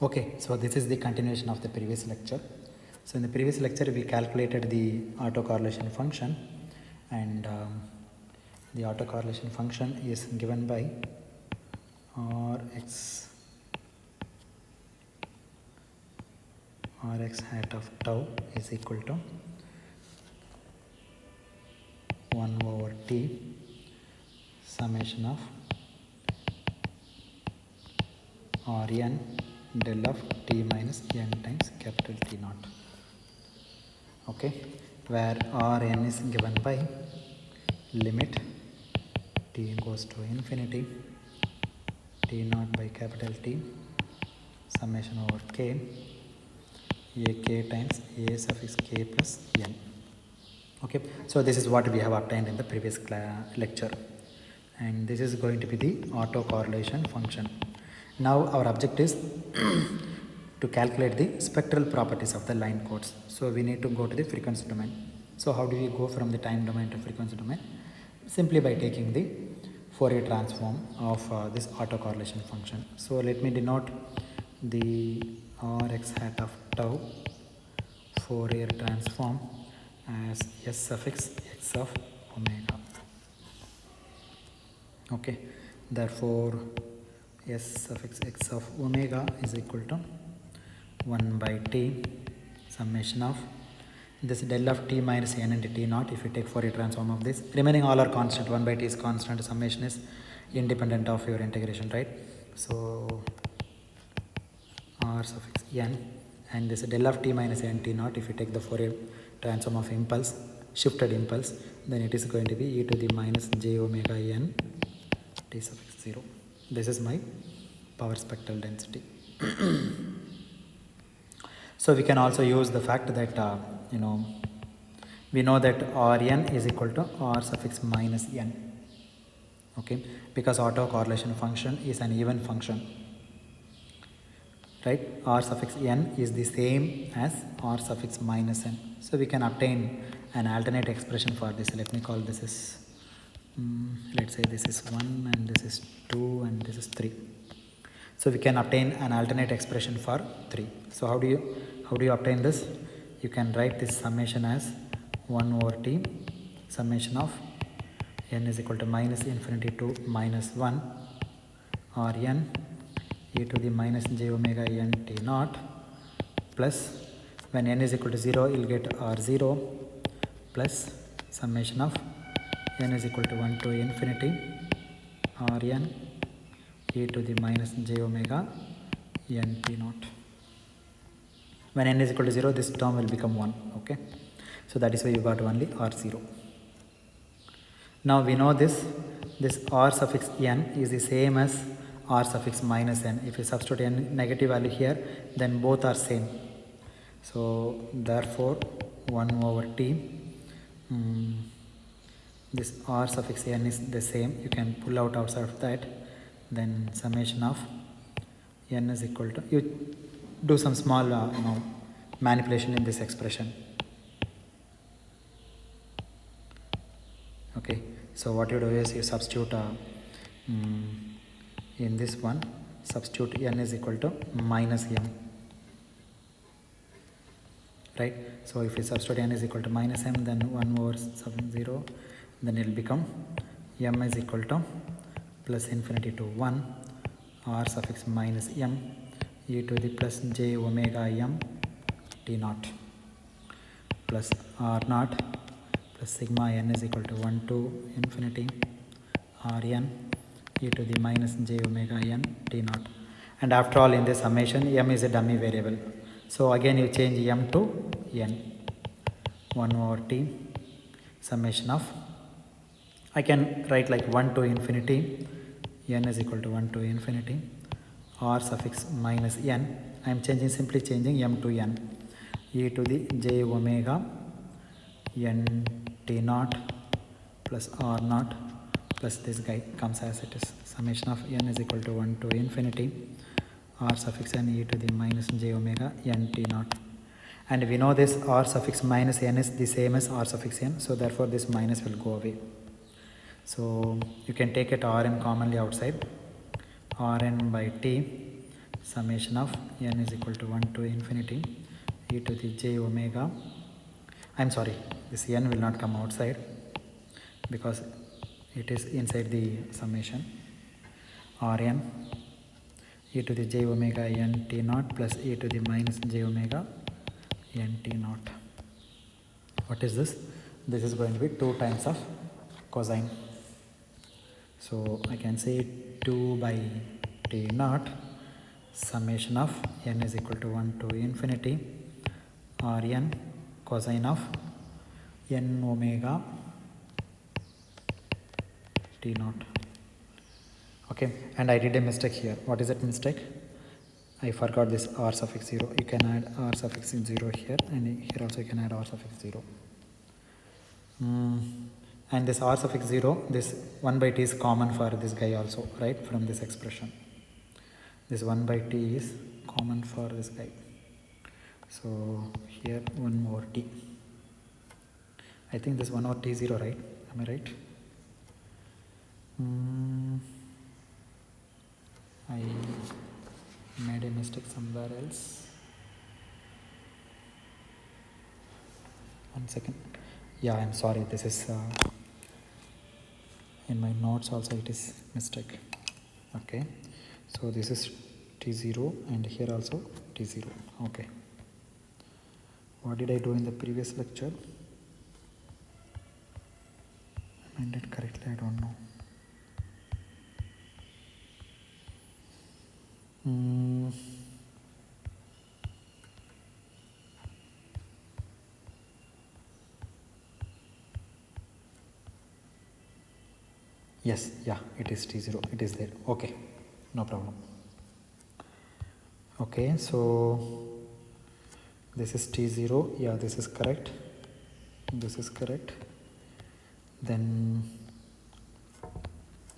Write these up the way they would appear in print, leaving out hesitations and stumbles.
Okay, so this is the continuation of the previous lecture. So in the previous lecture we calculated the autocorrelation function, and the autocorrelation function is given by Rx hat of tau is equal to 1 over t summation of Rn del of t minus n times capital T naught. Okay, where Rn is given by limit t goes to infinity T naught by capital T summation over k ak times a suffix k plus n. Okay, so this is what we have obtained in the previous lecture, and this is going to be the autocorrelation function. Now our object is to calculate the spectral properties of the line codes. So we need to go to the frequency domain. So how do we go from the time domain to frequency domain? Simply by taking the Fourier transform of this autocorrelation function. So let me denote the Rx hat of tau Fourier transform as s suffix x of omega. Okay, therefore s suffix x of omega is equal to 1 by t summation of this del of t minus n into t naught. If you take Fourier transform of this, remaining all are constant, 1 by t is constant, summation is independent of your integration, right? So r suffix n, and this del of t minus n t naught, if you take the Fourier transform of impulse, shifted impulse, then it is going to be e to the minus j omega n t suffix 0. This is my power spectral density. So we can also use the fact that we know that Rn is equal to r suffix minus n. Okay, because autocorrelation function is an even function, right? R suffix n is the same as r suffix minus n. So we can obtain an alternate expression for this. Let me call this is let's say this is 1 and this is 2 and this is 3. So we can obtain an alternate expression for 3. So how do you obtain this? You can write this summation as 1 over t summation of n is equal to minus infinity to minus 1 Rn e to the minus j omega n t naught plus, when n is equal to 0 you'll get r0 plus summation of n is equal to 1 to infinity Rn e to the minus j omega n t naught. When n is equal to 0, this term will become 1. Okay, so that is why you got only r0. Now we know this r suffix n is the same as r suffix minus n. If you substitute n negative value here, then both are same. So therefore 1 over t, this r suffix n is the same. You can pull out outside of that, then summation of n is equal to, you do some small manipulation in this expression. Okay, so what you do is you substitute in this one, substitute n is equal to minus m, right? So if you substitute n is equal to minus m, then 1 over 0, then it will become m is equal to plus infinity to 1 r suffix minus m e to the plus j omega m t naught plus r naught plus sigma n is equal to 1 to infinity Rn e to the minus j omega n t naught. And after all, in this summation, m is a dummy variable. So again you change m to n. 1 over t summation of, I can write like 1 to infinity, n is equal to 1 to infinity r suffix minus n. I am simply changing m to n e to the j omega n t naught plus r naught plus this guy comes as it is, summation of n is equal to 1 to infinity r suffix n e to the minus j omega n t naught. And we know this r suffix minus n is the same as r suffix n, so therefore this minus will go away. So you can take it Rn commonly outside, Rn by t summation of n is equal to 1 to infinity e to the j omega. I'm sorry, this n will not come outside because it is inside the summation. Rn e to the j omega n t naught plus e to the minus j omega n t naught. What is this? This is going to be 2 times of cosine. So I can say 2 by t naught summation of n is equal to 1 to infinity Rn cosine of n omega t naught. Okay, and I did a mistake here. What is that mistake? I forgot this r suffix 0. You can add r suffix 0 here, and here also you can add r suffix 0. And this r suffix 0, this 1 by t is common for this guy also, right, from this expression. This 1 by t is common for this guy. So here 1 over t. I think this 1 over t is 0, right? Am I right? I made a mistake somewhere else. 1 second. Yeah, I'm sorry. This is in my notes also it is mistake. Okay. So this is t0 and here also t0. Okay. What did I do in the previous lecture? I did correctly, I don't know. Yes, yeah, it is t0, it is there. Okay, no problem. Okay, so this is t0, yeah, this is correct. This is correct. Then,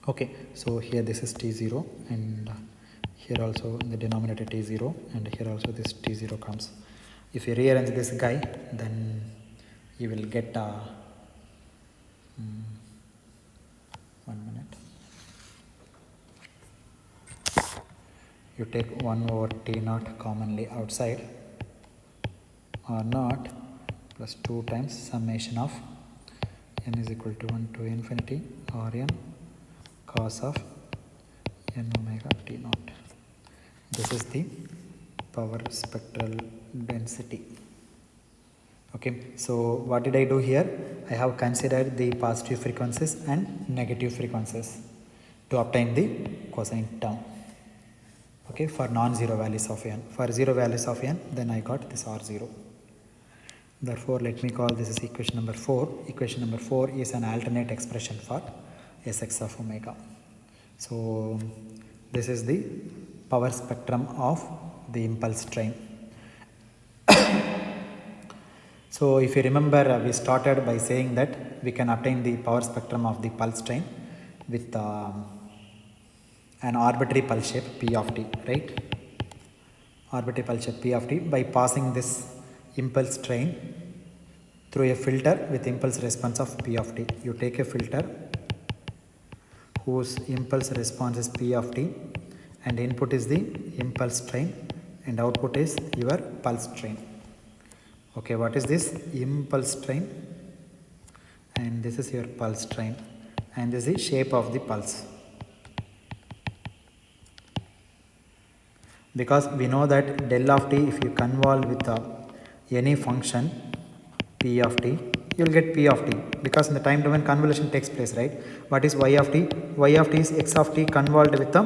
okay, so here this is t0 and here also in the denominator t0 and here also this t0 comes. If you rearrange this guy, then you will get 1 minute. You take 1 over t naught commonly outside, r naught plus 2 times summation of n is equal to 1 to infinity Rn cos of n omega t naught. This is the power spectral density. Okay, so what did I do here? I have considered the positive frequencies and negative frequencies to obtain the cosine term. Okay, for non-zero values of n. For zero values of n, then I got this R0. Therefore, let me call this is equation number 4. Equation number 4 is an alternate expression for Sx of omega. So, this is the power spectrum of the impulse train. So, if you remember, we started by saying that we can obtain the power spectrum of the pulse train with an arbitrary pulse shape P of t, right? Arbitrary pulse shape P of t by passing this impulse train through a filter with impulse response of P of t. You take a filter whose impulse response is P of t and input is the impulse train and output is your pulse train. Okay, what is this? Impulse train and this is your pulse train and this is the shape of the pulse. Because we know that del of t, if you convolve with any function p of t, you will get p of t because in the time domain convolution takes place, right? What is y of t? Y of t is x of t convolved with the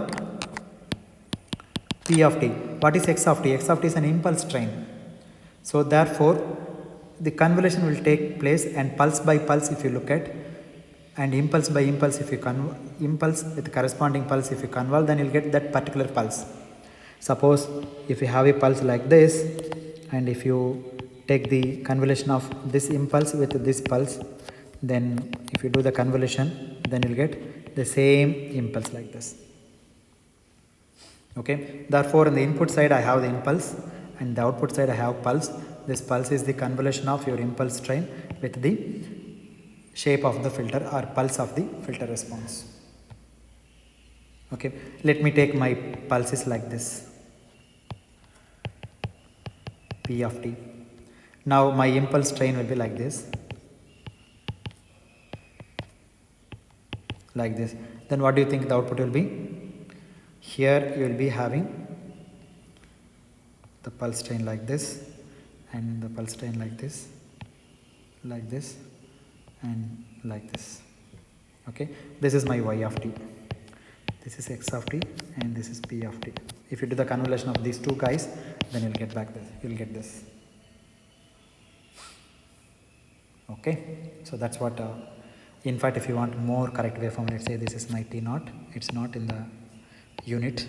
p of t. What is x of t? X of t is an impulse train. So therefore, the convolution will take place and pulse by pulse if you look at and impulse by impulse if you impulse with corresponding pulse if you convolve, then you will get that particular pulse. Suppose if you have a pulse like this and if you take the convolution of this impulse with this pulse, then if you do the convolution, then you will get the same impulse like this. Okay, therefore in the input side I have the impulse and the output side I have pulse. This pulse is the convolution of your impulse train with the shape of the filter or pulse of the filter response. Okay, let me take my pulses like this. P of t. Now my impulse train will be like this. Like this. Then what do you think the output will be? Here you will be having the pulse train like this, and the pulse train like this, and like this. Okay, this is my y of t, this is x of t, and this is p of t. If you do the convolution of these two guys, then you'll get back this, you'll get this. Okay, so that's what in fact, if you want more correct waveform, let's say this is my t naught, it's not in the unit,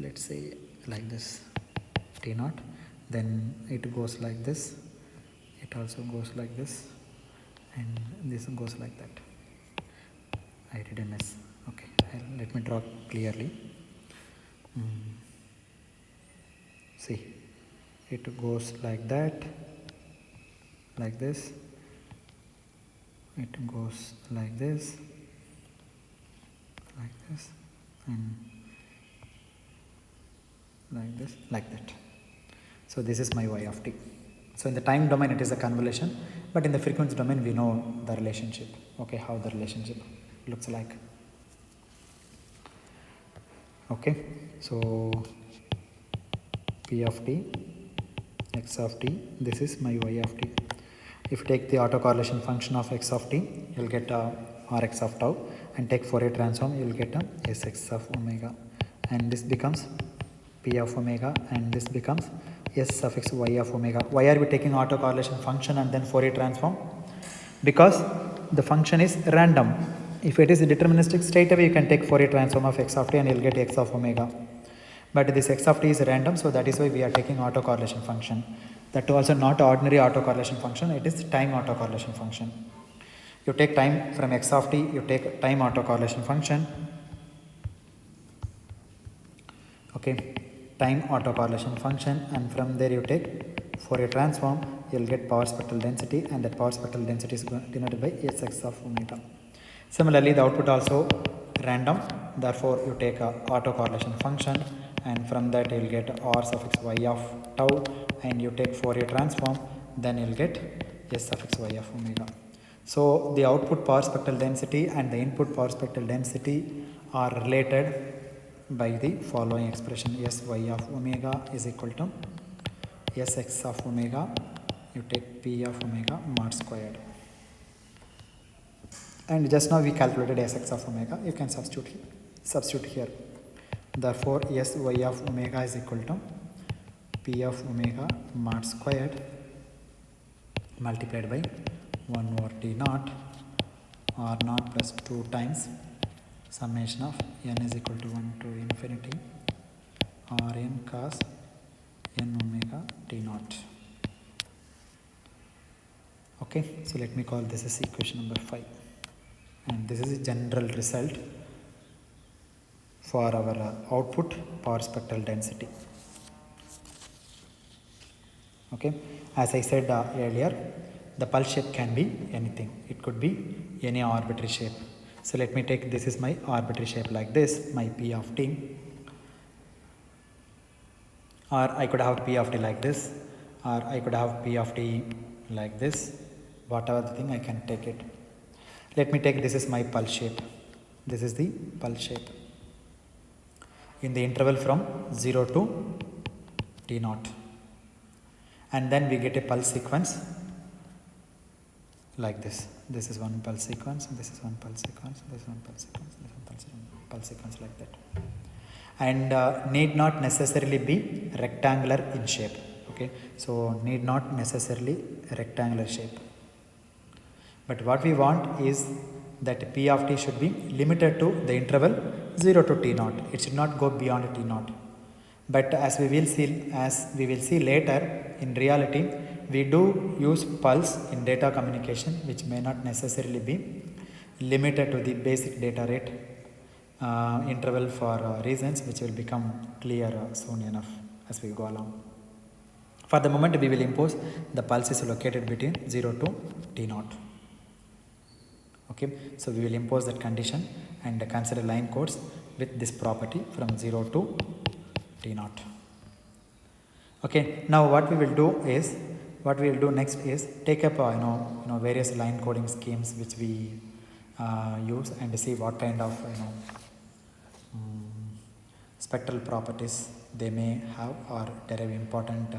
let's say like this, t naught, then it goes like this, it also goes like this, and this goes like that. I did a mess. Okay, let me draw clearly. See, it goes like that, like this, it goes like this, and like this, like that. So this is my y of t. So in the time domain it is a convolution, but in the frequency domain we know the relationship. Okay, how the relationship looks like. Okay, so p of t, x of t, this is my y of t. If you take the autocorrelation function of x of t, you will get Rx of tau, and take Fourier transform, you will get Sx of omega, and this becomes P of omega, and this becomes S suffix y of omega. Why are we taking autocorrelation function and then Fourier transform? Because the function is random. If it is deterministic, straight away you can take Fourier transform of x of t and you will get x of omega. But this x of t is random, so that is why we are taking autocorrelation function. That also not ordinary autocorrelation function, it is time autocorrelation function. You take time from x of t, you take time autocorrelation function. Okay, time autocorrelation function, and from there you take Fourier transform, you will get power spectral density, and that power spectral density is denoted by Sx of omega. Similarly, the output also random, therefore you take a autocorrelation function, and from that you will get R suffix y of tau, and you take Fourier transform, then you will get S suffix y of omega. So the output power spectral density and the input power spectral density are related by the following expression: Sy of omega is equal to Sx of omega, you take P of omega mod squared. And just now we calculated Sx of omega, you can substitute here. Therefore, Sy of omega is equal to P of omega mod squared multiplied by 1 over T naught R naught plus 2 times summation of n is equal to 1 to infinity Rn cos n omega T naught. Okay, so let me call this as equation number 5, and this is a general result for our output power spectral density. Okay, as I said earlier, the pulse shape can be anything, it could be any arbitrary shape. So let me take, this is my arbitrary shape like this, my P of t, or I could have P of t like this, or I could have P of t like this, whatever the thing I can take it. Let me take, this is my pulse shape, this is the pulse shape in the interval from 0 to t naught, and then we get a pulse sequence like this. This is one pulse sequence, this is one pulse sequence, this is one pulse sequence, this is one pulse sequence like that, and need not necessarily be rectangular in shape. Okay, so need not necessarily rectangular shape, but what we want is that P of t should be limited to the interval 0 to t naught. It should not go beyond t naught. But as we will see later, in reality we do use pulse in data communication, which may not necessarily be limited to the basic data rate interval for reasons which will become clear soon enough as we go along. For the moment, we will impose the pulse is located between 0 to t naught. Okay, so we will impose that condition and consider line codes with this property from 0 to t naught. Okay, now what we will do next is take up various line coding schemes which we use and see what kind of spectral properties they may have or derive important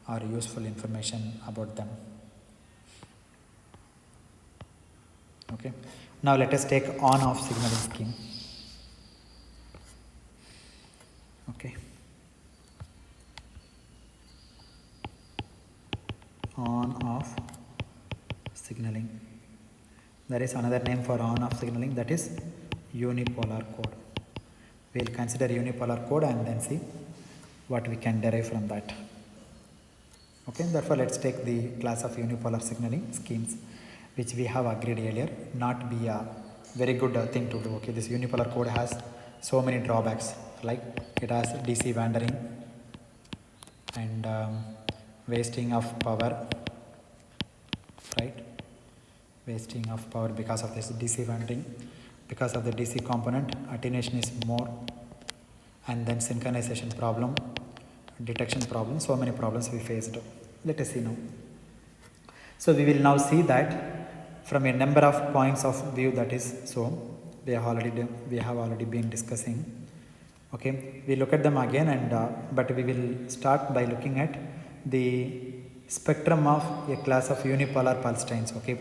or useful information about them. Okay, now let us take on-off signaling scheme. Okay, on-off signaling. There is another name for on-off signaling, that is unipolar code. We will consider unipolar code and then see what we can derive from that. Okay, therefore let's take the class of unipolar signaling schemes which we have agreed earlier not be a very good thing to do. Okay, this unipolar code has so many drawbacks, like it has DC wandering and wasting of power, right? Wasting of power because of this DC wandering, because of the DC component attenuation is more, and then synchronization problem, detection problem, so many problems we faced. Let us see now. So we will now see that from a number of points of view, that is, so we have already been discussing. Okay, we look at them again, and but we will start by looking at the spectrum of a class of unipolar pulse trains. Okay,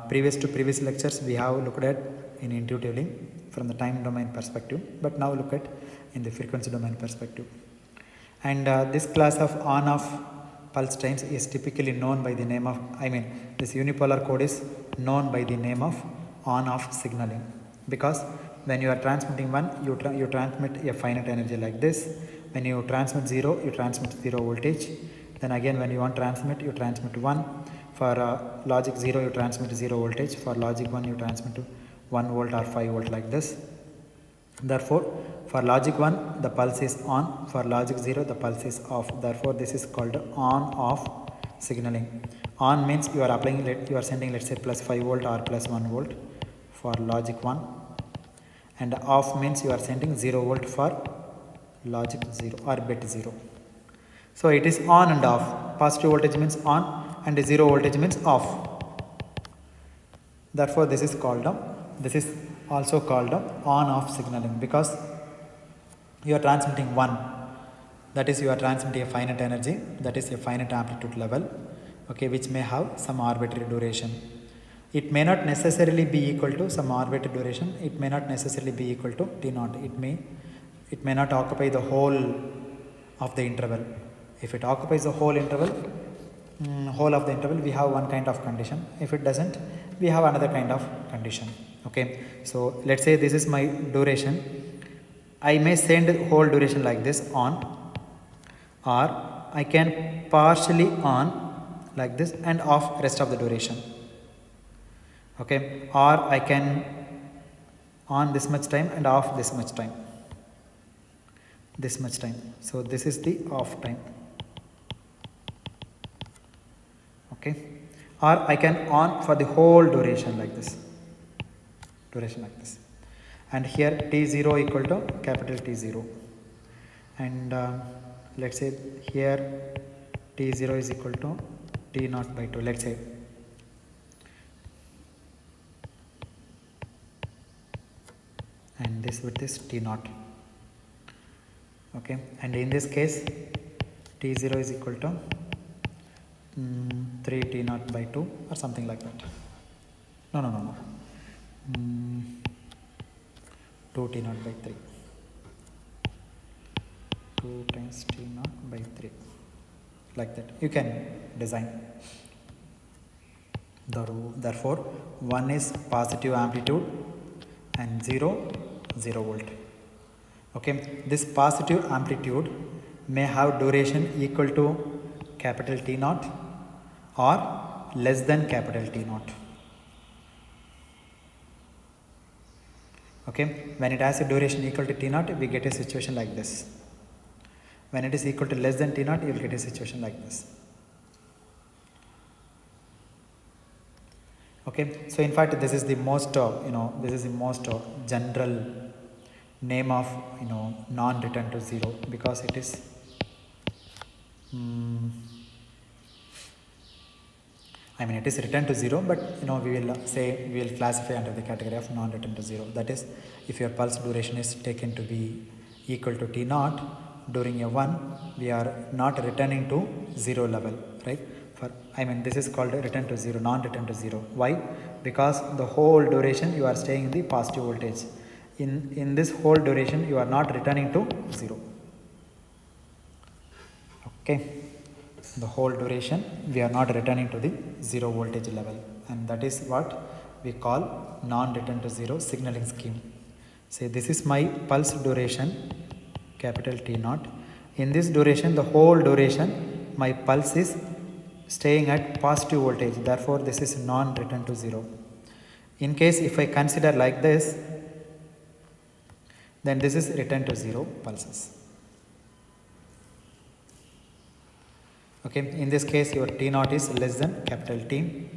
previous lectures we have looked at in intuitively from the time domain perspective, but now look at in the frequency domain perspective. And this class of on-off pulse trains is typically known by the name of, this unipolar code is known by the name of on-off signaling, because when you are transmitting 1, you transmit a finite energy like this. When you transmit 0, you transmit 0 voltage. Then again when you want transmit, you transmit 1. For logic 0, you transmit 0 voltage. For logic 1, you transmit 1 volt or 5 volt like this. Therefore, for logic 1, the pulse is on. For logic 0, the pulse is off. Therefore, this is called on-off signaling. On means you are applying, you are sending, let's say, plus 5 volt or plus 1 volt for logic 1. And off means you are sending 0 volt for logic 0 or bit 0. So it is on and off. Positive voltage means on and 0 voltage means off. Therefore, this is also called on-off signaling, because you are transmitting 1, that is you are transmitting a finite energy, that is a finite amplitude level, okay, which may have some arbitrary duration. It may not necessarily be equal to some arbitrary duration, it may not necessarily be equal to T0, it may not occupy the whole of the interval. If it occupies the whole of the interval, we have one kind of condition. If it doesn't, we have another kind of condition. Okay, so let's say this is my duration. I may send the whole duration like this on, or I can partially on like this and off rest of the duration. Okay, or I can on this much time and off this much time. So this is the off time. Okay, or I can on for the whole duration like this. And here T0 equal to capital T0, and let's say here T0 is equal to T0 by 2, let's say. And this width is T0. Okay, and in this case T0 is equal to 3 T0 by 2 or something like that. No. 2 T0 by 3. 2 times T0 by 3. Like that. You can design. Therefore, 1 is positive amplitude and 0 volt. Okay. This positive amplitude may have duration equal to capital T0 or less than capital T0. Okay, when it has a duration equal to T0, we get a situation like this. When it is equal to less than T0, you will get a situation like this. Okay, so in fact, this is the most, general name of, non-return to 0, because it is I mean, it is written to 0, but we will say we will classify under the category of non-written to 0. That is, if your pulse duration is taken to be equal to t naught during a 1, we are not returning to 0 level, right? This is called return to 0, non-return to 0. Why? Because the whole duration you are staying in the positive voltage. In this whole duration, you are not returning to 0. Okay. The whole duration we are not returning to the 0 voltage level, and that is what we call non-return to 0 signaling scheme. Say this is my pulse duration, capital T naught. In this duration, the whole duration, my pulse is staying at positive voltage, therefore this is non-return to 0. In case if I consider like this, then this is return to 0 pulses. Okay, in this case your T naught is less than capital T,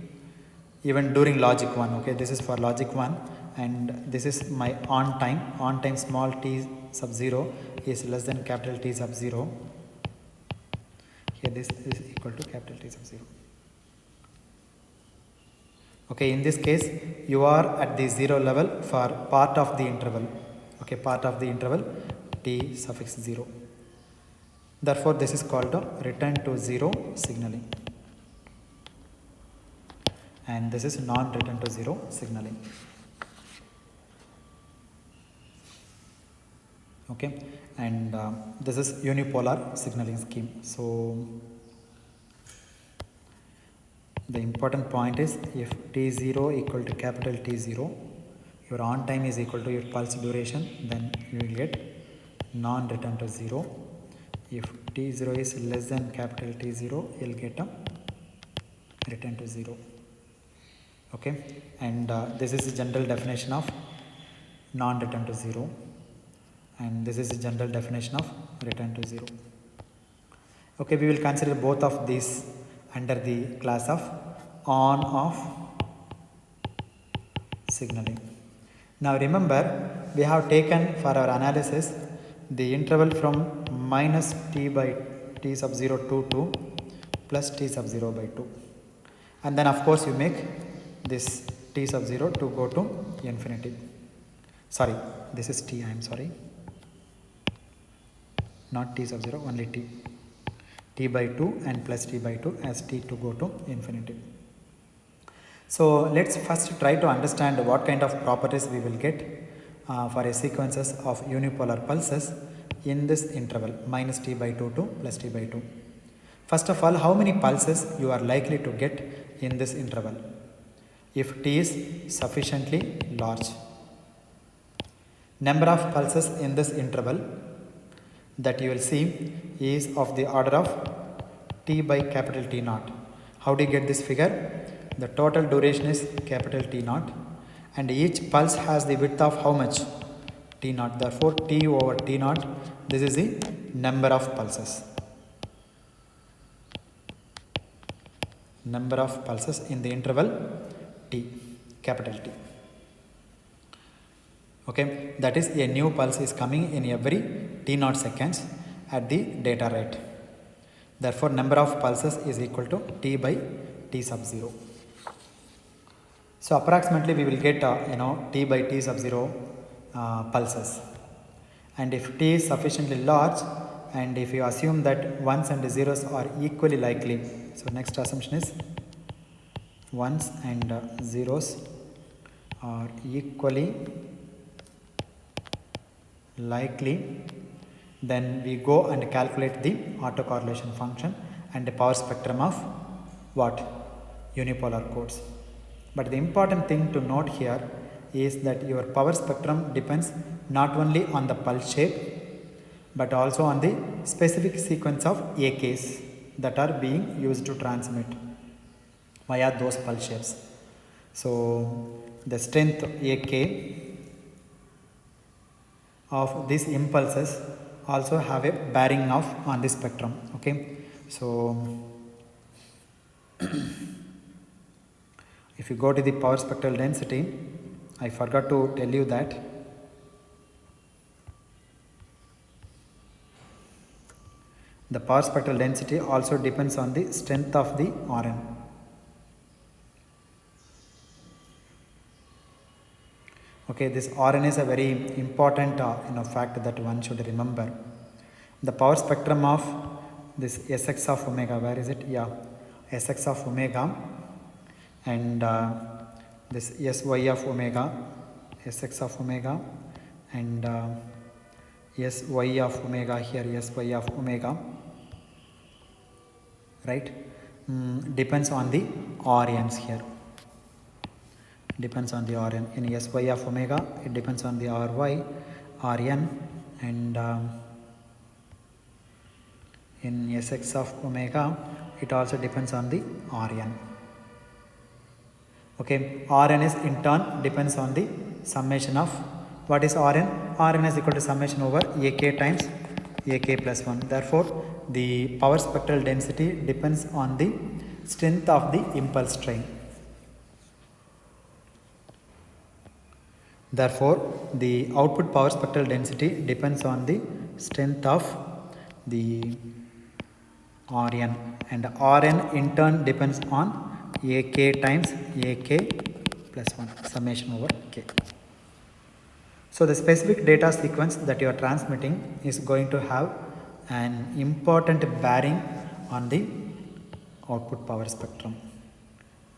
even during logic 1. Okay, this is for logic 1, and this is my on time small t sub 0 is less than capital T sub 0. Here this is equal to capital T sub 0. Okay, in this case you are at the 0 level for part of the interval. Okay, part of the interval T suffix 0. Therefore, this is called the return to 0 signaling, and this is non-return to 0 signaling. Okay, and this is unipolar signaling scheme. So, the important point is, if T0 equal to capital T0, your on time is equal to your pulse duration, then you will get non-return to 0. If T0 is less than capital T0, you will get a return to 0. Okay, and this is the general definition of non-return to 0, and this is the general definition of return to 0. Okay, we will consider both of these under the class of on-off signaling. Now remember, we have taken for our analysis the interval from minus t by t sub 0 to 2 plus t sub 0 by 2, and then of course you make this t sub 0 to go to infinity. Sorry, this is t, I am sorry, not t sub 0, only t by 2 and plus t by 2 as t to go to infinity. So let's first try to understand what kind of properties we will get for a sequences of unipolar pulses in this interval minus t by 2 to plus t by 2. First of all, how many pulses you are likely to get in this interval if t is sufficiently large? Number of pulses in this interval that you will see is of the order of t by capital T naught. How do you get this figure? The total duration is capital T naught, and each pulse has the width of how much? T naught. Therefore, T over T naught, this is the number of pulses. Number of pulses in the interval T, capital T. Okay, that is a new pulse is coming in every T naught seconds at the data rate. Therefore, number of pulses is equal to T by T sub 0. So approximately we will get T by T sub 0 pulses, and if T is sufficiently large, and if you assume that ones and zeros are equally likely, so next assumption is ones and zeros are equally likely, then we go and calculate the autocorrelation function and the power spectrum of what? Unipolar codes. But the important thing to note here is that your power spectrum depends not only on the pulse shape but also on the specific sequence of AKs that are being used to transmit via those pulse shapes. So the strength AK of these impulses also have a bearing on the spectrum. Okay, so if you go to the power spectral density, I forgot to tell you that The power spectral density also depends on the strength of the Rn. Okay, this Rn is a very important fact that one should remember. The power spectrum of this Sx of omega, where is it? Yeah, Sx of omega, and this Sy of omega, Sx of omega, and Sy of omega here, Sy of omega, right? Depends on the Rns here. Depends on the Rn. In Sy of omega, it depends on the Ry, Rn, and in Sx of omega, it also depends on the Rn. Okay, Rn is in turn depends on the summation of, what is Rn? Rn is equal to summation over Ak times Ak plus 1. Therefore, the power spectral density depends on the strength of the impulse train. Therefore, the output power spectral density depends on the strength of the Rn, and Rn in turn depends on Ak times Ak plus 1 summation over K. So the specific data sequence that you are transmitting is going to have an important bearing on the output power spectrum,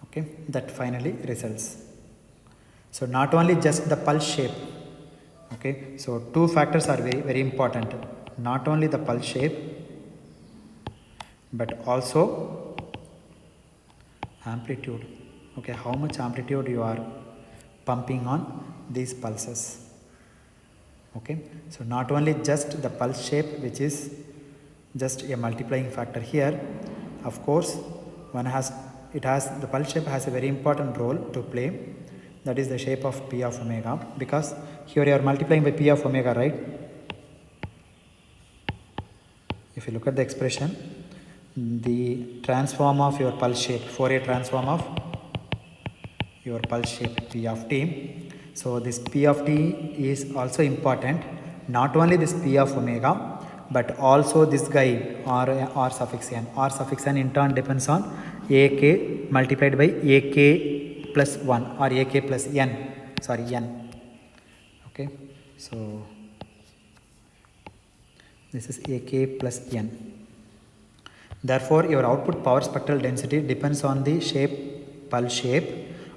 okay, that finally results. So not only just the pulse shape, okay, so two factors are very, very important. Not only the pulse shape, but also amplitude. Okay, how much amplitude you are pumping on these pulses. Okay, so not only just the pulse shape, which is just a multiplying factor here. Of course, the pulse shape has a very important role to play. That is the shape of P of omega, because here you are multiplying by P of omega, right? If you look at the expression, the transform of your pulse shape, Fourier transform of your pulse shape P of t. So this P of t is also important. Not only this P of omega, but also this guy R suffix n. R suffix n in turn depends on Ak multiplied by Ak plus 1 or Ak plus n. Sorry, n. Okay, so this is Ak plus n. Therefore, your output power spectral density depends on the shape, pulse shape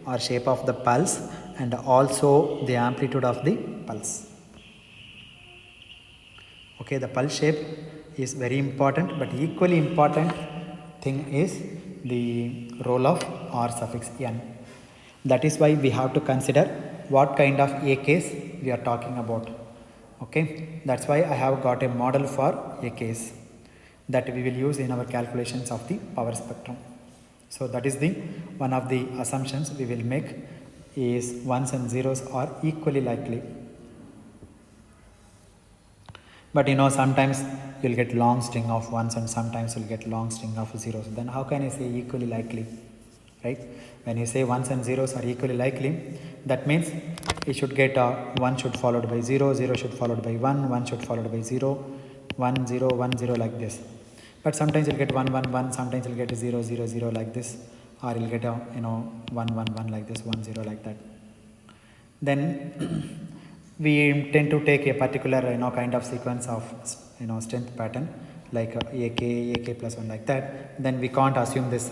or shape of the pulse, and also the amplitude of the pulse. Okay, the pulse shape is very important, but equally important thing is the role of R suffix n. That is why we have to consider what kind of AKs we are talking about. Okay, that's why I have got a model for AKs that we will use in our calculations of the power spectrum. So that is the one of the assumptions we will make, is ones and zeros are equally likely. But sometimes you'll get long string of ones and sometimes you'll get long string of zeros. Then how can I say equally likely, right? When you say ones and zeros are equally likely, that means it should get 1 should followed by 0, 0 should followed by 1, 1 should followed by 0, 1, 0, 1, 0 like this. But sometimes you'll get 1, 1, 1, sometimes you'll get 0, 0, 0 like this, or you'll get 1, 1, 1 like this, 1, 0 like that. Then we tend to take a particular kind of sequence of strength pattern like AK plus 1 like that. Then we can't assume this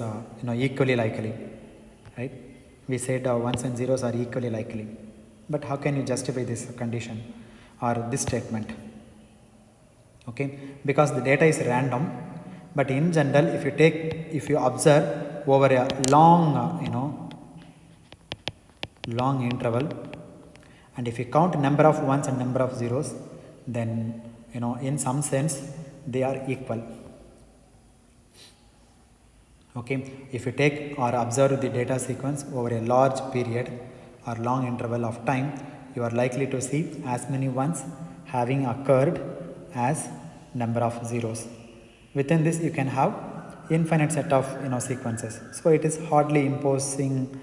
equally likely, right? We said ones and zeros are equally likely. But how can you justify this condition or this statement? Okay, because the data is random. But in general, if you observe over a long long interval, and if you count number of ones and number of zeros, then in some sense they are equal. Okay, if you take or observe the data sequence over a large period or long interval of time, you are likely to see as many ones having occurred as number of zeros. Within this you can have infinite set of sequences. So it is hardly imposing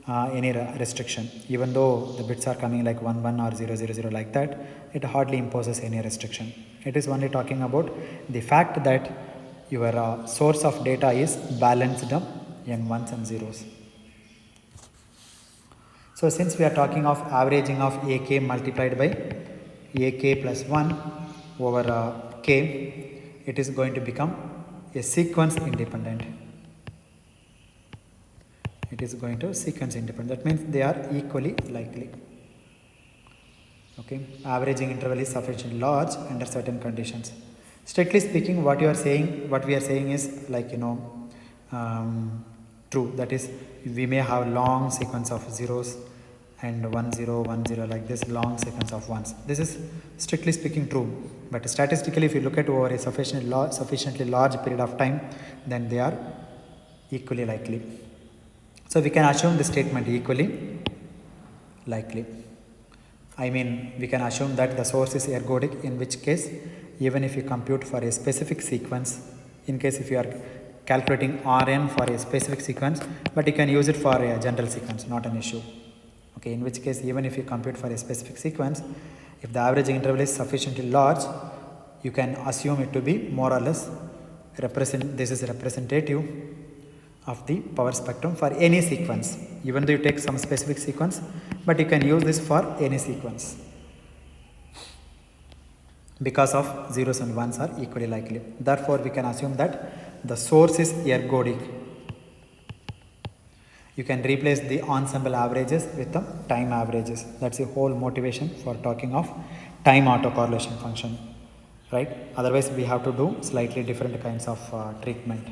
any restriction. Even though the bits are coming like 1 1 or 0 0 0 like that, it hardly imposes any restriction. It is only talking about the fact that your source of data is balanced in ones and zeros. So since we are talking of averaging of AK multiplied by AK plus 1 over K, it is going to become a sequence independent. It is going to sequence independent. That means they are equally likely. Okay, averaging interval is sufficiently large under certain conditions. Strictly speaking, what we are saying is like, true. That is, we may have long sequence of zeros and 1 0 1 0 like this, long sequence of ones. This is strictly speaking true, but statistically, if you look at over a sufficiently large period of time, then they are equally likely. So we can assume the statement equally likely. I mean, we can assume that the source is ergodic, in which case, even if you compute for a specific sequence, in case if you are calculating Rn for a specific sequence, but you can use it for a general sequence, not an issue. Okay, in which case, even if you compute for a specific sequence, if the averaging interval is sufficiently large, you can assume it to be more or less this is representative of the power spectrum for any sequence, even though you take some specific sequence, but you can use this for any sequence because of zeros and ones are equally likely. Therefore, we can assume that the source is ergodic. You can replace the ensemble averages with the time averages. That's the whole motivation for talking of time autocorrelation function, right? Otherwise, we have to do slightly different kinds of treatment.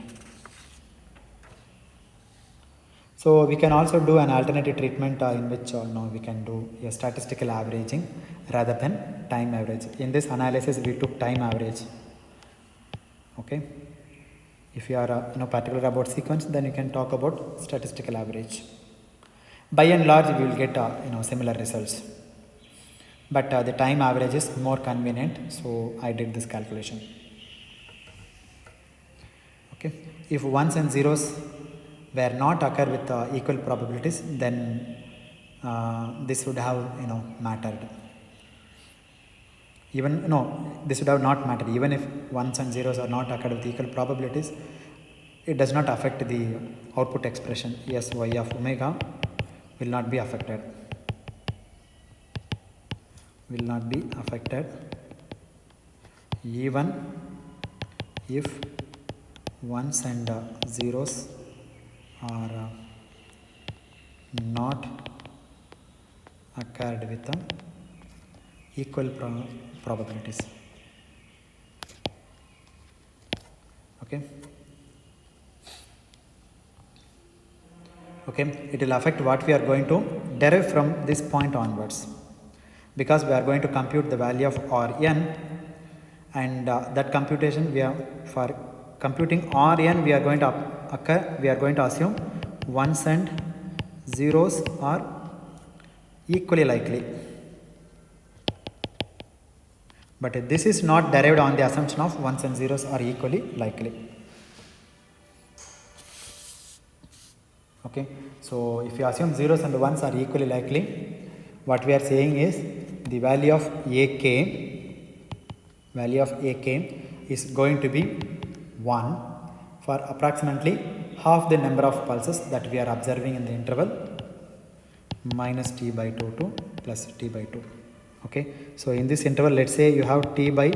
So we can also do an alternative treatment in which we can do a statistical averaging rather than time average. In this analysis, we took time average. Okay. If you are particular about sequence, then you can talk about statistical average. By and large, we will get similar results. But the time average is more convenient, so I did this calculation. Okay. If ones and zeros were not occur with equal probabilities, then this would have mattered. This would have not mattered. Even if ones and zeros are not occurred with equal probabilities, it does not affect the output expression. Yes, y of omega will not be affected. Will not be affected even if ones and zeros are not occurred with equal probabilities. Okay. Okay, it will affect what we are going to derive from this point onwards, because we are going to compute the value of Rn, and that computation for computing Rn we are going to assume ones and zeros are equally likely. But this is not derived on the assumption of ones and zeros are equally likely. Okay, so if you assume zeros and ones are equally likely, what we are saying is the value of AK is going to be 1 for approximately half the number of pulses that we are observing in the interval minus t by 2 to plus t by 2. Okay, so in this interval, let's say you have t by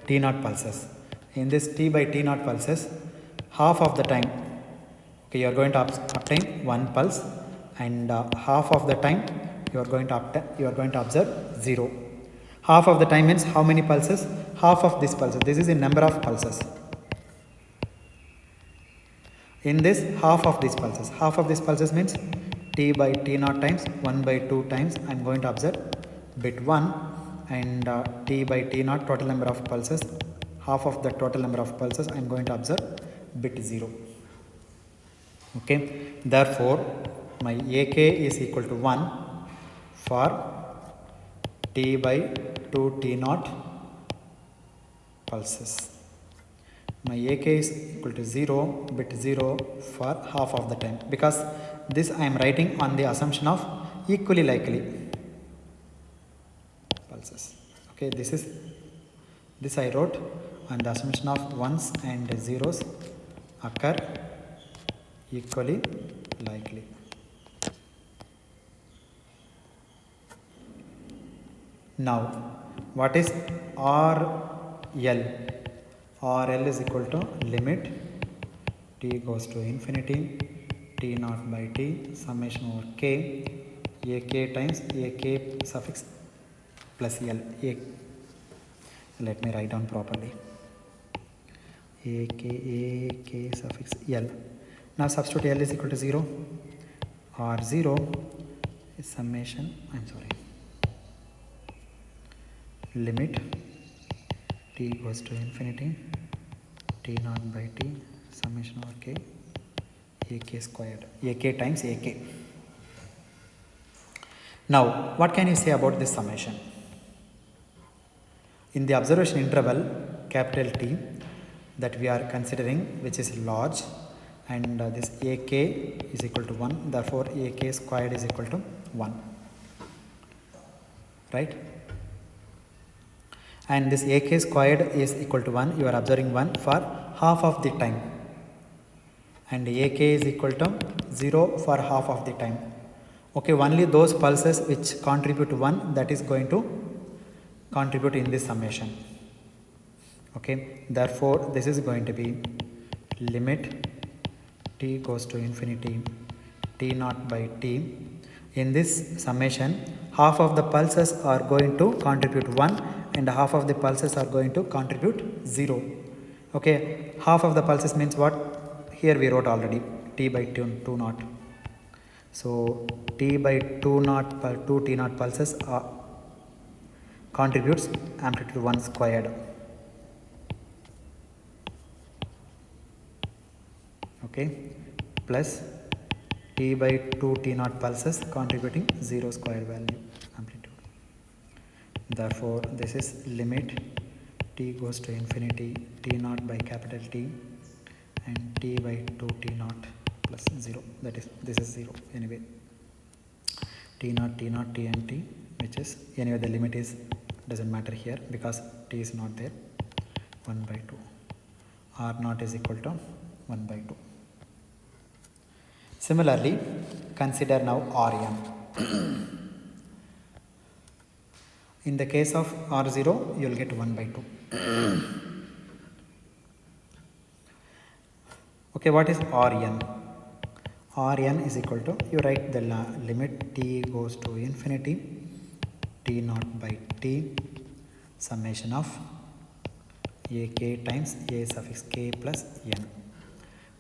t naught pulses. In this t by t naught pulses, half of the time, okay, you are going to obtain one pulse, and half of the time you are going to observe 0. Half of the time means how many pulses? Half of these pulses. This is the number of pulses. In this, half of these pulses means t by t naught times 1 by 2 times I am going to observe bit 1, and t by t naught total number of pulses, half of the total number of pulses I am going to observe bit 0. Okay, therefore my AK is equal to 1 for t by 2 t naught pulses. My AK is equal to 0 bit 0 for half of the time, because this I am writing on the assumption of equally likely pulses. Okay, this I wrote and the assumption of ones and zeros occur equally likely. Now, what is RL? RL is equal to limit t goes to infinity t naught by t summation over k ak times ak suffix plus l. Let me write down properly. ak suffix l. Now substitute l is equal to 0. R0 is summation, limit t goes to infinity t naught by t summation over k ak squared, ak times ak. Now what can you say about this summation? In the observation interval capital T that we are considering, which is large, and this ak is equal to 1, therefore ak squared is equal to 1, right? And this ak squared is equal to 1, you are observing 1 for half of the time, and ak is equal to 0 for half of the time. Okay, only those pulses which contribute to 1, that is going to contribute in this summation. Okay, therefore this is going to be limit t goes to infinity t naught by t. In this summation, half of the pulses are going to contribute 1 and half of the pulses are going to contribute 0. Okay, half of the pulses means what? Here we wrote already t by 2 naught. So t by 2 naught per 2 t naught pulses contributes amplitude 1 squared. Okay, plus t by 2 t naught pulses contributing 0 squared value amplitude. Therefore this is limit t goes to infinity t naught by capital T and t by 2 t naught plus 0, that is this is 0 anyway, t naught t and t, which is anyway the limit is doesn't matter here because t is not there, 1 by 2. R naught is equal to 1 by 2. Similarly, consider now Rn. In the case of R0, you will get 1 by 2. Okay, what is Rn? Rn is equal to, you write the limit t goes to infinity t naught by t summation of ak times a suffix k plus n,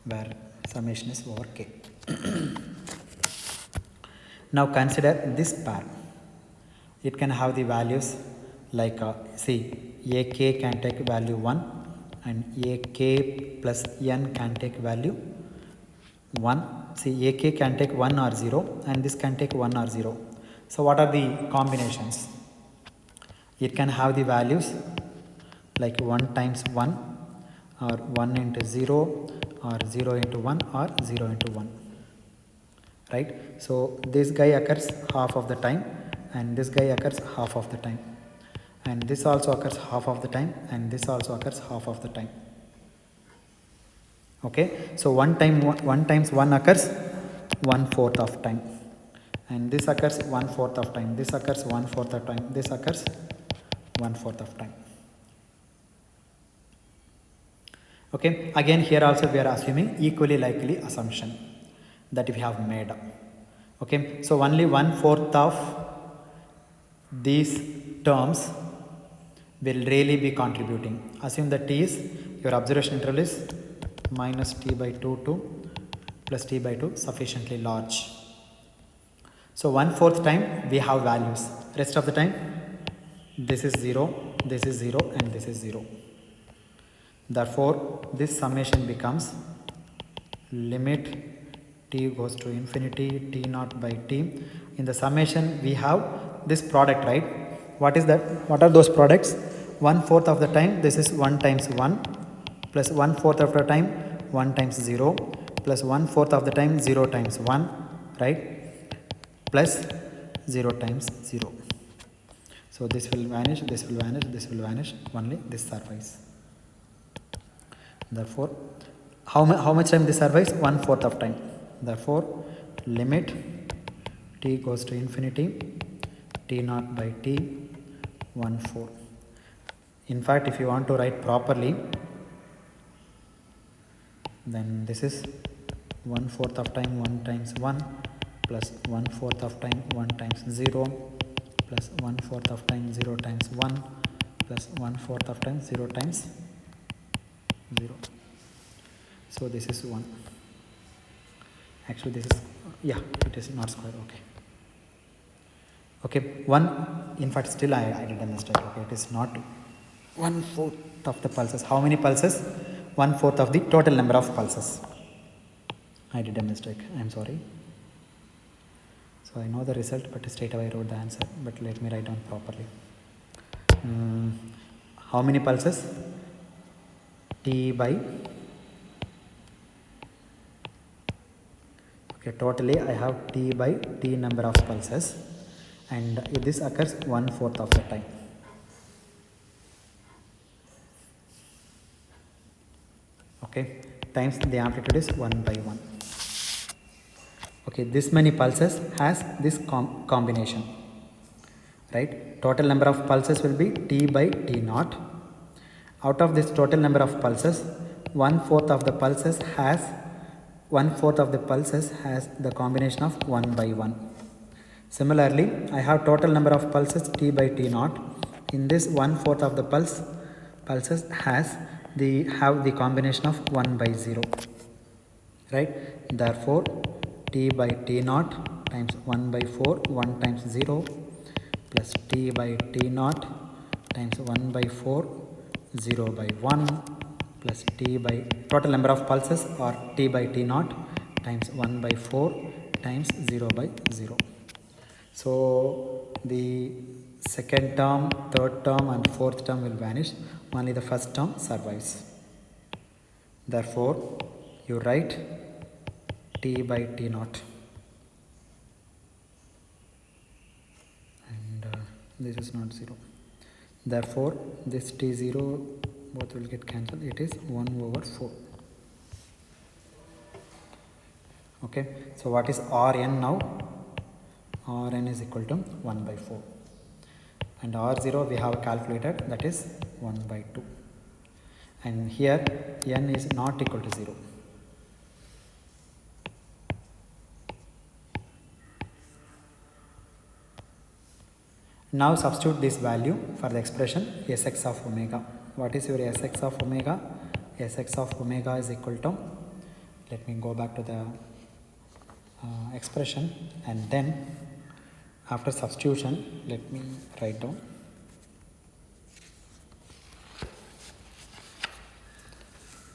where summation is over k. Now consider this pair. It can have the values like see, ak can take value 1 and ak plus n can take value 1. See, ak can take 1 or 0 and this can take 1 or 0. So what are the combinations? It can have the values like 1 times 1 or 1 into 0 or 0 into 1 or 0 into 1, right? So this guy occurs half of the time and this guy occurs half of the time, and this also occurs half of the time and this also occurs half of the time. Okay, so 1 times 1 occurs 1/4 of time, and this occurs 1/4 of time, this occurs 1/4 of time, this occurs 1/4 of time. Okay, again here also we are assuming equally likely assumption that we have made. Okay, so only 1/4 of these terms will really be contributing. Assume that t is, your observation interval is minus t by 2 to plus t by 2 sufficiently large. So 1/4 time we have values, rest of the time this is 0, this is 0 and this is 0. Therefore this summation becomes limit t goes to infinity t naught by t. In the summation we have this product, right? What is that? What are those products? 1/4 of the time this is 1 times 1 plus 1/4 of the time 1 times 0 plus 1/4 of the time 0 times 1, right? Plus 0 times 0. So this will vanish, this will vanish, this will vanish, only this survives. Therefore, how much time this survives? 1/4 of time. Therefore, limit t goes to infinity, t naught by t 1/4. In fact, if you want to write properly, then this is 1/4 of time 1 times 1 plus 1/4 of time 1 times 0 plus 1/4 of time 0 times 1 plus 1/4 of time 0 times 0. So this is 1. Actually this is, yeah, it is not square. Okay, 1, in fact still I did a mistake. Okay, it is not 1/4 of the pulses. How many pulses? 1/4 of the total number of pulses. I did a mistake, I am sorry. So I know the result, but straight away I wrote the answer, but let me write down properly. How many pulses? T by, okay, totally I have t by t number of pulses, and this occurs 1/4 of the time. Okay, times the amplitude is 1 by 1. Okay, this many pulses has this combination, right? Total number of pulses will be t by t naught. Out of this total number of pulses, 1/4 of the pulses has 1/4 of the pulses has the combination of 1 by 1. Similarly, I have total number of pulses t by t naught. In this 1/4 of the pulses have the combination of 1 by 0, right? Therefore, t by t naught times 1 by 4, 1 times 0, plus t by t naught times 1 by 4, 0 by 1, plus t by total number of pulses, or t by t naught times 1 by 4 times 0 by 0. So the second term, third term and fourth term will vanish. Only the first term survives. Therefore, you write t by t naught, and this is not 0. Therefore, this t0 both will get cancelled. It is 1/4. Okay, so what is Rn now? Rn is equal to 1 by 4, and R0 we have calculated, that is 1 by 2, and here n is not equal to 0. Now substitute this value for the expression Sx of omega. What is your Sx of omega? Sx of omega is equal to, let me go back to the expression, and then after substitution, let me write down.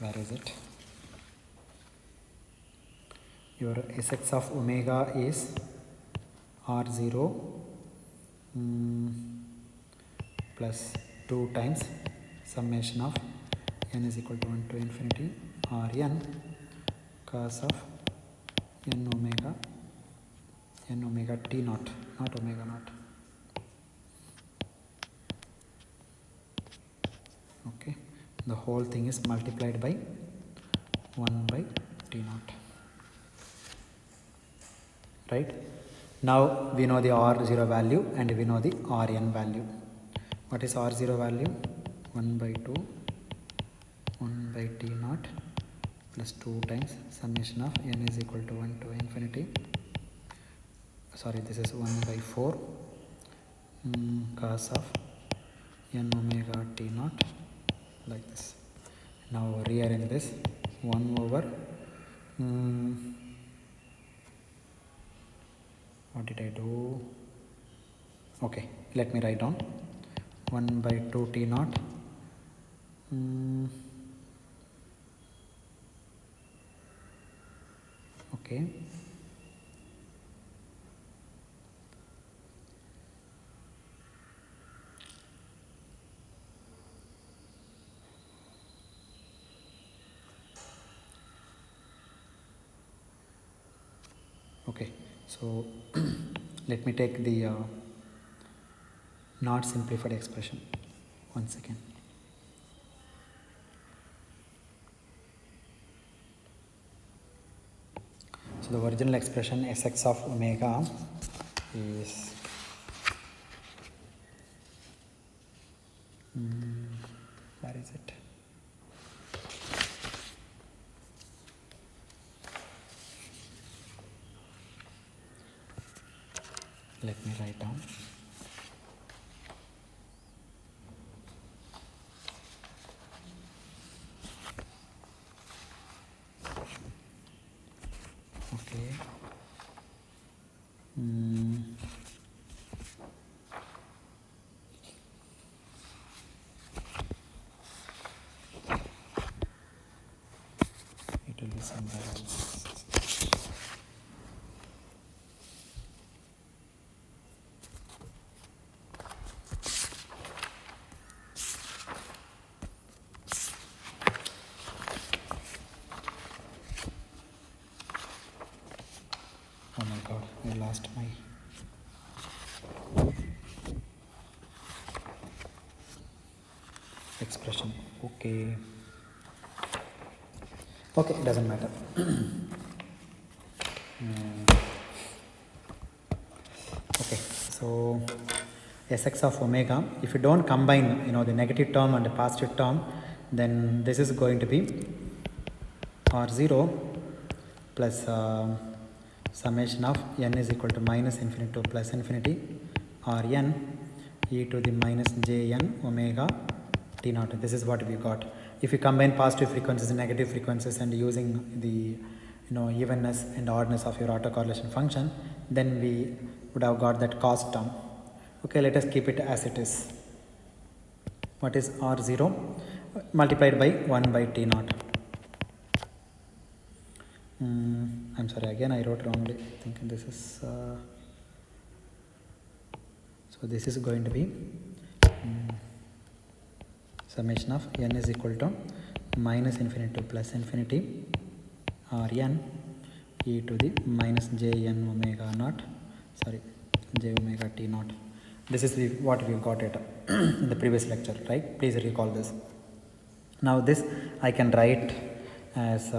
Where is it? Your Sx of omega is R0 plus 2 times summation of n is equal to 1 to infinity Rn cos of n omega t naught, not omega naught. Okay, the whole thing is multiplied by 1 by t naught, right? Now we know the R0 value and we know the Rn value. What is R0 value? 1 by 2 1 by t naught plus 2 times summation of n is equal to 1 to infinity, sorry, this is 1 by 4 cos of n omega t naught, like this. Now rearrange this. 1 over what did I do? Okay, let me write down 1 by 2 t naught okay, okay, so let me take the not simplified expression. 1 second. So the original expression Sx of omega is where is it? Let me write down. Okay. It will be somewhere else. Oh my god, I lost my expression. Okay, it doesn't matter. Okay, so Sx of omega, if you don't combine the negative term and the positive term, then this is going to be R0 plus summation of n is equal to minus infinity to plus infinity Rn e to the minus jn omega t naught. This is what we got. If you combine positive frequencies and negative frequencies and using the evenness and oddness of your autocorrelation function, then we would have got that cost term. Okay, let us keep it as it is. What is R0 multiplied by 1 by t naught? I'm sorry, again I wrote wrongly. I think this is so this is going to be summation of n is equal to minus infinity to plus infinity Rn e to the minus jn omega naught, j omega t naught. This is what we got it in the previous lecture, right? Please recall this. Now this I can write as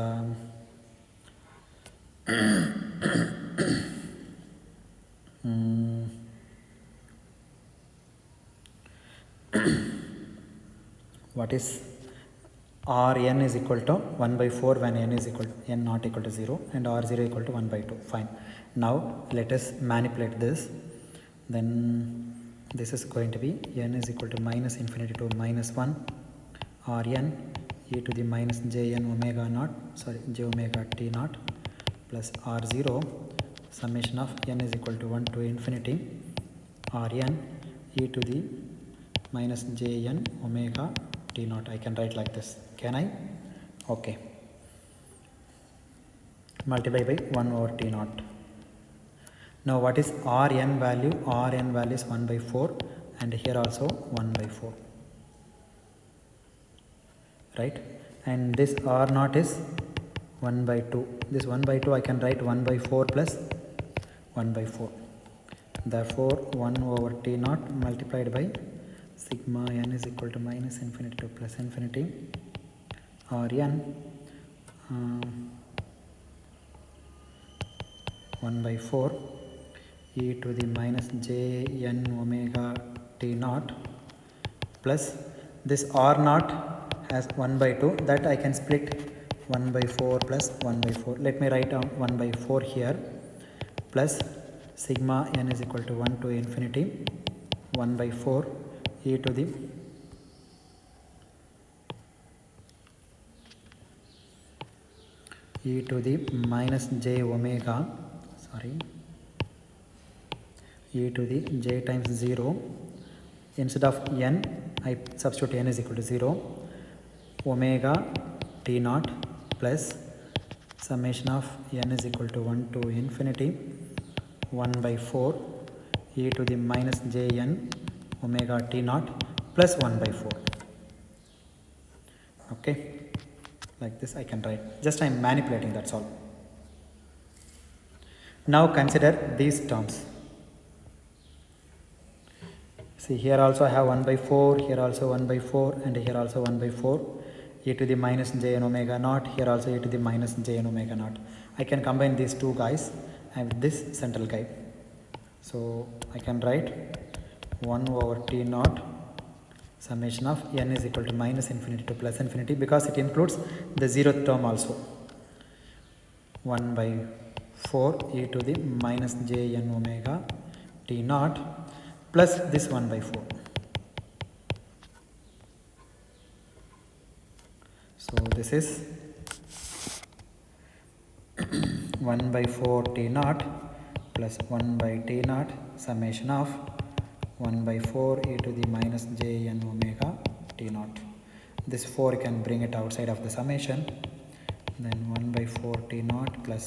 what is Rn is equal to 1 by 4 when n is equal to n not equal to 0 and R0 equal to 1 by 2. Fine. Now let us manipulate this. Then this is going to be n is equal to minus infinity to minus 1 Rn e to the minus jn omega naught, j omega t naught plus R0 summation of n is equal to 1 to infinity Rn e to the minus jn omega t naught. I can write like this. Can I? Okay. Multiply by 1 over t naught. Now what is Rn value? Rn value is 1 by 4 and here also 1 by 4. Right? And this R naught is 1 by 2. This 1 by 2 I can write 1 by 4 plus 1 by 4. Therefore 1 over t naught multiplied by sigma n is equal to minus infinity to plus infinity Rn 1 by 4 e to the minus jn omega t naught plus this R naught has 1 by 2 that I can split 1 by 4 plus 1 by 4. Let me write down 1 by 4 here plus sigma n is equal to 1 to infinity 1 by 4 e to the minus j omega e to the j times 0. Instead of n I substitute n is equal to 0 omega t naught plus summation of n is equal to 1 to infinity 1 by 4 e to the minus jn omega t naught plus 1 by 4. Okay, like this I can write. Just I am manipulating, that's all. Now consider these terms. See, here also I have 1 by 4, here also 1 by 4 and here also 1 by 4. e to the minus j n omega naught, here also e to the minus j n omega naught. I can combine these two guys and with this central guy. So I can write 1 over t naught summation of n is equal to minus infinity to plus infinity, because it includes the zeroth term also. 1 by 4 e to the minus j n omega t naught plus this 1 by 4. So this is 1 by 4 t naught plus 1 by t naught summation of 1 by 4 e to the minus j n omega t naught. This 4 you can bring it outside of the summation. Then 1 by 4 t naught plus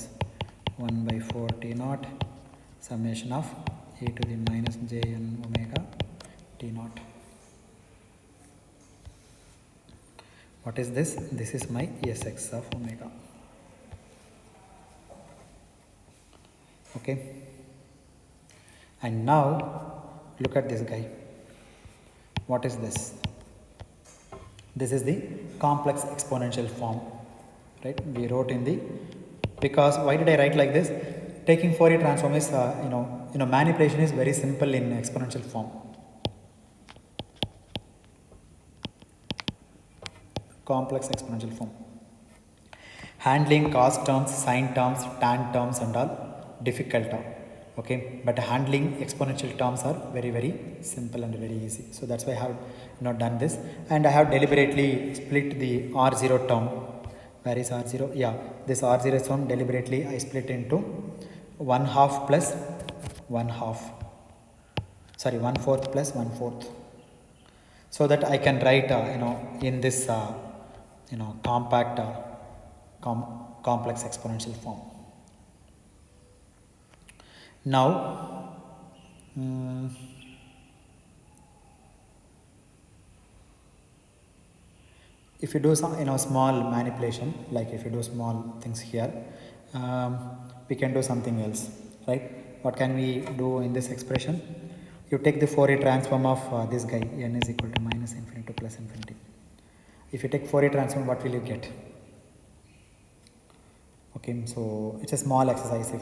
1 by 4 t naught summation of e to the minus j n omega t naught. What is this? This is my Sx of omega. Okay. And now look at this guy. What is this? This is the complex exponential form, right? We wrote in the, because why did I write like this? Taking Fourier transform is manipulation is very simple in exponential form. Complex exponential form. Handling cos terms, sine terms, tan terms and all difficult. Okay, but handling exponential terms are very, very simple and very easy. So that's why I have not done this, and I have deliberately split the R0 term. Where is R0? Yeah, this R0 term deliberately I split into 1/2 plus 1/2. Sorry, 1/4 plus 1/4. So that I can write in this compact complex exponential form. Now if you do some small manipulation, like if you do small things here, we can do something else, right? What can we do in this expression? You take the Fourier transform of this guy, n is equal to minus infinity to plus infinity. If you take Fourier transform, what will you get? Okay, so it's a small exercise.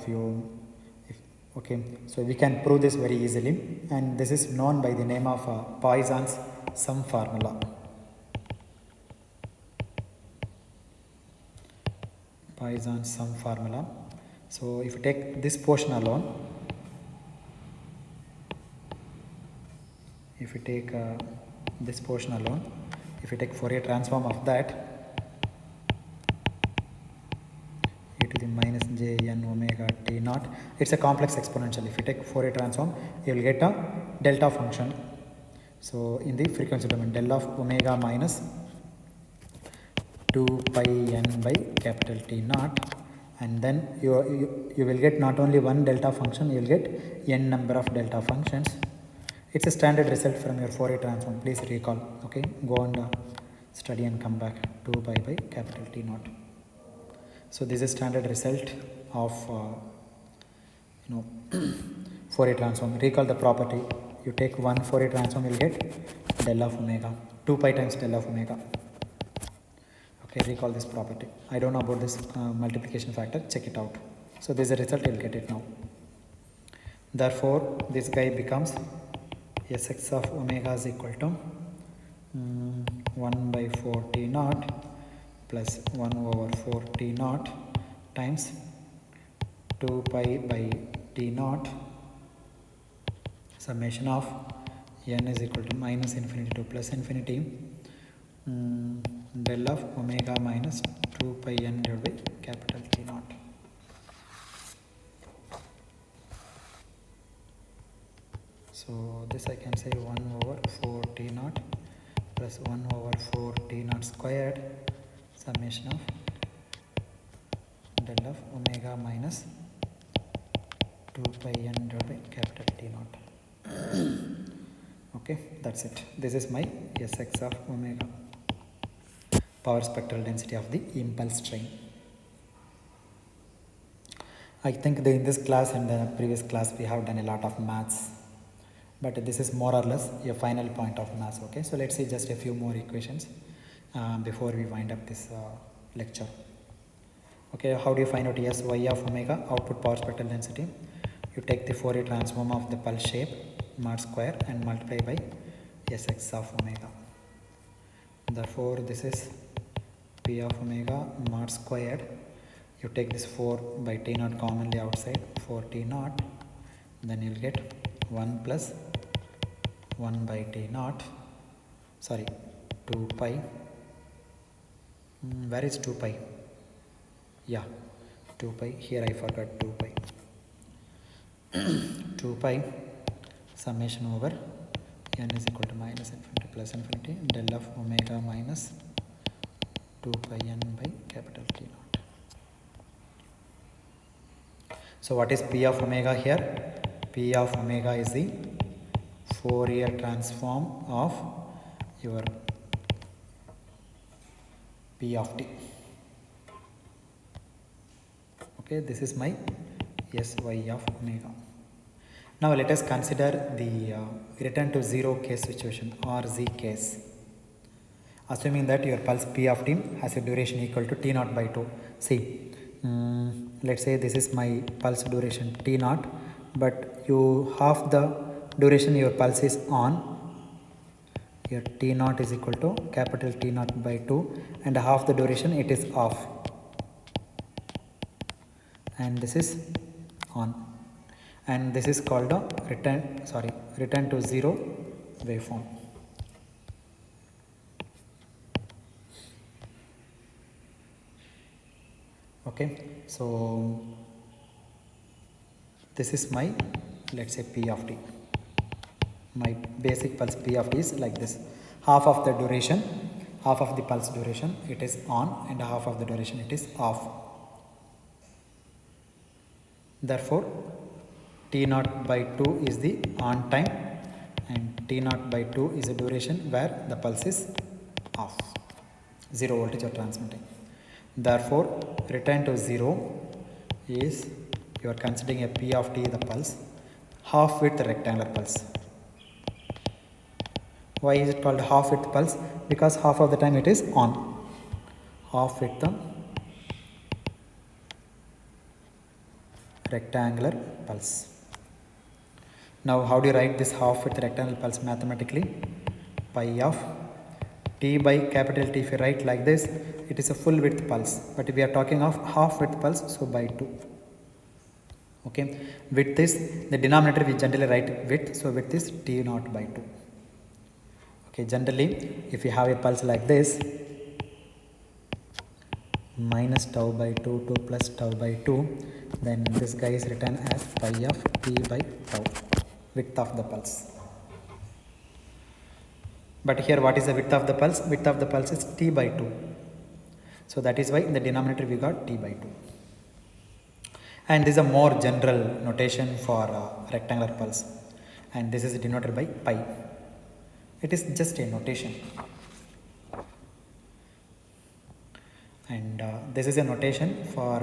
Okay, so we can prove this very easily, and this is known by the name of Poisson's sum formula. Poisson's sum formula. So if you take this portion alone, if you take this portion alone, if you take Fourier transform of that, e to the minus j n omega t naught, it's a complex exponential. If you take Fourier transform, you will get a delta function. So in the frequency domain, del of omega minus 2 pi n by capital T naught, and then you will get not only one delta function, you will get n number of delta functions. It's a standard result from your Fourier transform. Please recall. Okay, go and study and come back. 2 pi by capital T naught. So this is standard result of Fourier transform. Recall the property. You take one Fourier transform, you will get del of omega. 2 pi times del of omega. Okay, recall this property. I don't know about this multiplication factor. Check it out. So this is the result. You will get it now. Therefore, this guy becomes Sx of omega is equal to 1 by 4 t naught plus 1 over 4 t naught times 2 pi by t naught summation of n is equal to minus infinity to plus infinity del of omega minus 2 pi n divided by capital T naught. So this I can say 1 over 4 t naught plus 1 over 4 t naught squared summation of del of omega minus 2 pi n divided by capital T naught. Okay, that's it. This is my Sx of omega, power spectral density of the impulse train. I think in this class and the previous class we have done a lot of maths, but this is more or less a final point of maths. Okay, so let's see just a few more equations. before we wind up this lecture. Okay, how do you find out Sy of omega, output power spectral density? You take the Fourier transform of the pulse shape mod square and multiply by Sx of omega. Therefore, this is P of omega mod squared. You take this 4 by T naught commonly outside, 4 T naught, then you'll get 1 plus 1 by T naught, sorry, 2 pi. Where is 2 pi? Yeah, 2 pi. Here I forgot 2 pi. 2 pi summation over n is equal to minus infinity plus infinity del of omega minus 2 pi n by capital T naught. So what is P of omega here? P of omega is the Fourier transform of your P of t. Okay, this is my Sy of omega. Now let us consider the return to zero case situation or z case. Assuming that your pulse P of t has a duration equal to T naught by 2. See, let's say this is my pulse duration T naught, but you half the duration your pulse is on. Your T naught is equal to capital T naught by 2 and half the duration it is off. And this is on. And this is called a return to zero waveform. Okay, so this is my, let's say, P of t. My basic pulse P of t is like this. Half of the duration, half of the pulse duration it is on and half of the duration it is off. Therefore, T naught by 2 is the on time and T naught by 2 is a duration where the pulse is off. 0 voltage or transmitting. Therefore, return to 0 is you are considering a P of t the pulse, half width rectangular pulse. Why is it called half width pulse? Because half of the time it is on. Half width rectangular pulse. Now how do you write this half width rectangular pulse mathematically? Pi of t by capital T. If you write like this, it is a full width pulse, but if we are talking of half width pulse, so by 2. Okay, width is the denominator, we generally write width, so width is T naught by 2. Okay, generally if you have a pulse like this, minus tau by 2 to plus tau by 2, then this guy is written as pi of t by tau, width of the pulse. But here what is the width of the pulse? Width of the pulse is t by 2. So that is why in the denominator we got t by 2. And this is a more general notation for rectangular pulse. And this is denoted by pi. It is just a notation. And this is a notation for,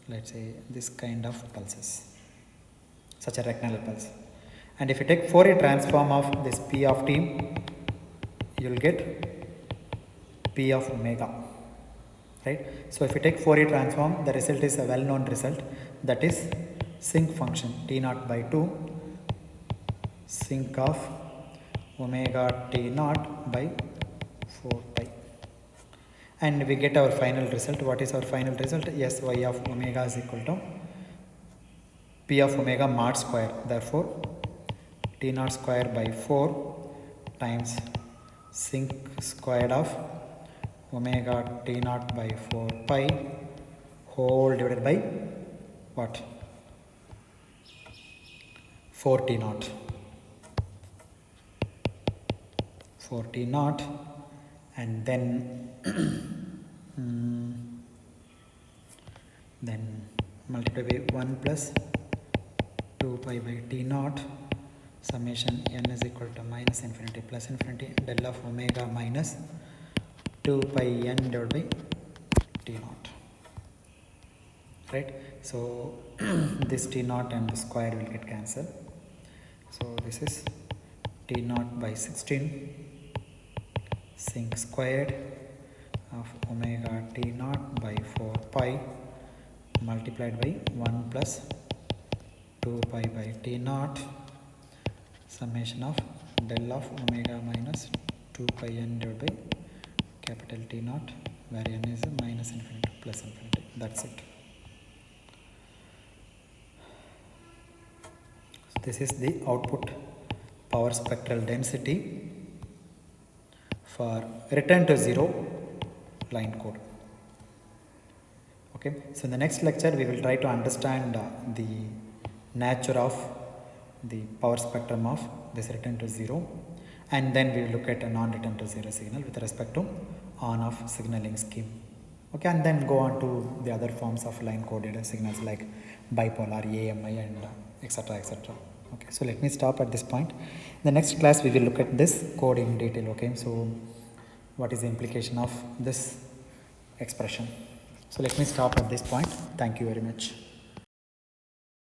let's say this kind of pulses, such a rectangular pulse. And if you take Fourier transform of this P of t, you will get P of omega, right? So if you take Fourier transform, the result is a well-known result, that is sinc function T naught by 2, sinc of omega T naught by 4 pi. And we get our final result. What is our final result? Sy of omega is equal to P of omega mod square. Therefore, T naught square by 4 times sinc squared of omega T naught by 4 pi whole divided by what? 4 T naught. 4 T naught, and then multiply by 1 plus 2 pi by T naught summation n is equal to minus infinity plus infinity del of omega minus 2 pi n divided by T naught, right? So this T naught and the square will get cancelled. So this is T naught by 16 sinc squared of omega T naught by 4 pi multiplied by 1 plus 2 pi by T naught summation of del of omega minus 2 pi n divided by capital T naught, where n is minus infinity to plus infinity. That's it. So this is the output power spectral density for return to zero line code. Okay, so in the next lecture we will try to understand the nature of the power spectrum of this return to zero, and then we will look at a non-return to zero signal with respect to on-off signaling scheme. Okay, and then go on to the other forms of line coded signals like bipolar, AMI, and etc. etc. Okay, so let me stop at this point. In the next class we will look at this code in detail. Okay, so what is the implication of this expression? So let me stop at this point. Thank you very much.